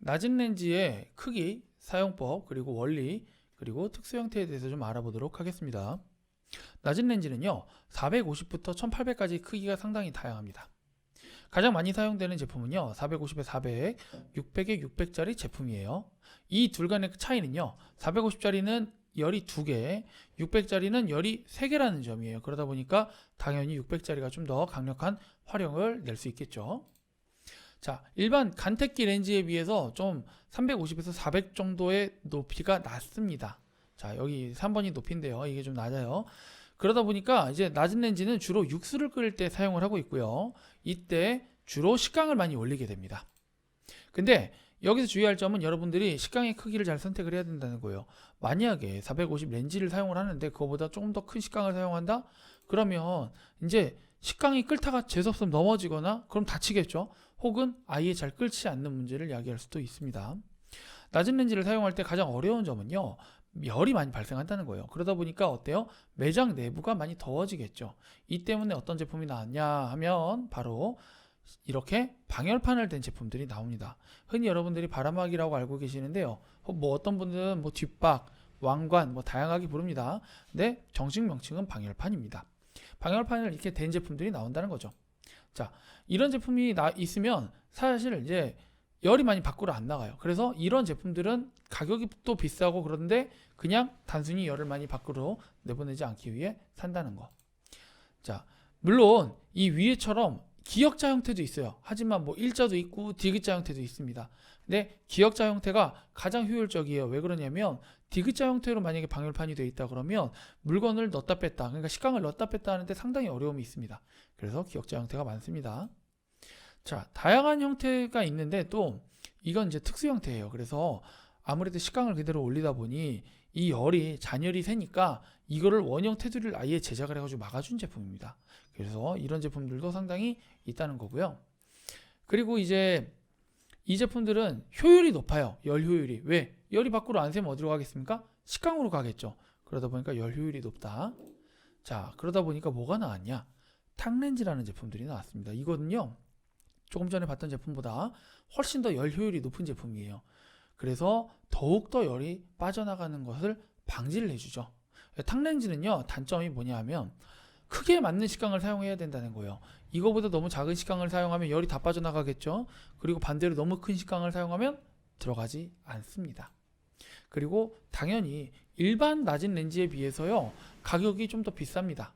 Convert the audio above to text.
낮은 렌즈의 크기, 사용법, 그리고 원리, 그리고 특수 형태에 대해서 좀 알아보도록 하겠습니다. 낮은 렌즈는요, 450부터 1800까지 크기가 상당히 다양합니다. 가장 많이 사용되는 제품은요, 450에 400, 600에 600짜리 제품이에요. 이 둘 간의 차이는요, 450짜리는 열이 2개, 600짜리는 열이 3개라는 점이에요. 그러다 보니까 당연히 600짜리가 좀 더 강력한 활용을 낼 수 있겠죠. 자, 일반 간택기 렌즈에 비해서 좀 350에서 400 정도의 높이가 낮습니다. 자, 여기 3번이 높인데요. 이게 좀 낮아요. 그러다 보니까 이제 낮은 렌즈는 주로 육수를 끓일 때 사용을 하고 있고요. 이때 주로 식강을 많이 올리게 됩니다. 근데 여기서 주의할 점은 여러분들이 식강의 크기를 잘 선택을 해야 된다는 거예요. 만약에 450 렌즈를 사용을 하는데 그거보다 조금 더 큰 식강을 사용한다? 그러면 이제 식강이 끓다가 재수없으면 넘어지거나 그럼 다치겠죠. 혹은 아예 잘 끓지 않는 문제를 야기할 수도 있습니다. 낮은 렌즈를 사용할 때 가장 어려운 점은요, 열이 많이 발생한다는 거예요. 그러다 보니까 어때요? 매장 내부가 많이 더워지겠죠. 이 때문에 어떤 제품이 나왔냐 하면 바로 이렇게 방열판을 댄 제품들이 나옵니다. 흔히 여러분들이 바람막이라고 알고 계시는데요. 뭐 어떤 분들은 뭐 뒷박, 왕관 뭐 다양하게 부릅니다. 근데 정식 명칭은 방열판입니다. 방열판을 이렇게 댄 제품들이 나온다는 거죠. 자, 이런 제품이 있으면 사실 이제 열이 많이 밖으로 안 나가요. 그래서 이런 제품들은 가격이 또 비싸고 그런데 그냥 단순히 열을 많이 밖으로 내보내지 않기 위해 산다는 거. 자, 물론 이 위에처럼 기역자 형태도 있어요. 하지만 뭐 일자도 있고 디귿자 형태도 있습니다. 근데 기역자 형태가 가장 효율적이에요. 왜 그러냐면 디귿자 형태로 만약에 방열판이 되어 있다 그러면 물건을 넣었다 뺐다, 그러니까 식강을 넣었다 뺐다 하는데 상당히 어려움이 있습니다. 그래서 기역자 형태가 많습니다. 자, 다양한 형태가 있는데 또 이건 이제 특수 형태예요. 그래서 아무래도 식강을 그대로 올리다 보니 이 열이 잔열이 새니까 이거를 원형 테두리를 아예 제작을 해가지고 막아준 제품입니다. 그래서 이런 제품들도 상당히 있다는 거고요. 그리고 이제 이 제품들은 효율이 높아요. 열 효율이. 왜? 열이 밖으로 안 새면 어디로 가겠습니까? 식강으로 가겠죠. 그러다 보니까 열 효율이 높다. 자, 그러다 보니까 뭐가 나왔냐? 탕렌즈라는 제품들이 나왔습니다. 이거는요, 조금 전에 봤던 제품보다 훨씬 더 열 효율이 높은 제품이에요. 그래서 더욱더 열이 빠져나가는 것을 방지를 해주죠. 탕렌즈는요, 단점이 뭐냐 하면 크게 맞는 식강을 사용해야 된다는 거예요. 이거보다 너무 작은 식강을 사용하면 열이 다 빠져나가겠죠. 그리고 반대로 너무 큰 식강을 사용하면 들어가지 않습니다. 그리고 당연히 일반 낮은 렌즈에 비해서요, 가격이 좀 더 비쌉니다.